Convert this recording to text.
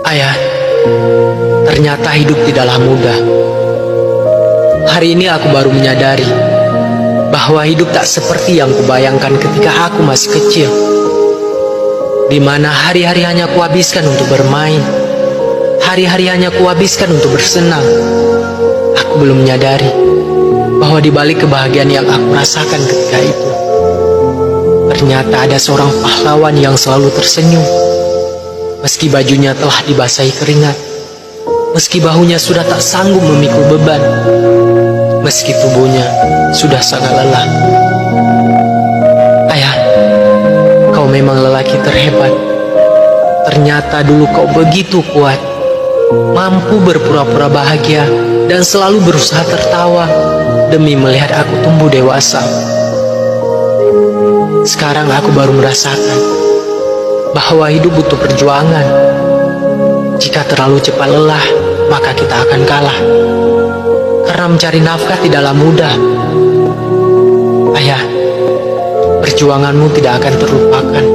Ayah, ternyata hidup tidaklah mudah. Hari ini aku baru menyadari bahwa hidup tak seperti yang kubayangkan ketika aku masih kecil, di mana hari-hari hanya kuhabiskan untuk bermain, hari-hari hanya kuhabiskan untuk bersenang. Aku belum menyadari bahwa di balik kebahagiaan yang aku rasakan ketika itu, ternyata ada seorang pahlawan yang selalu tersenyum. Meski bajunya telah dibasahi keringat, meski bahunya sudah tak sanggup memikul beban, meski tubuhnya sudah sangat lelah. Ayah, kau memang lelaki terhebat. Ternyata dulu kau begitu kuat, mampu berpura-pura bahagia dan selalu berusaha tertawa demi melihat aku tumbuh dewasa. Sekarang aku baru merasakan bahwa hidup butuh perjuangan. Jika terlalu cepat lelah, maka kita akan kalah. Karena mencari nafkah tidaklah mudah. Ayah, perjuanganmu tidak akan terlupakan.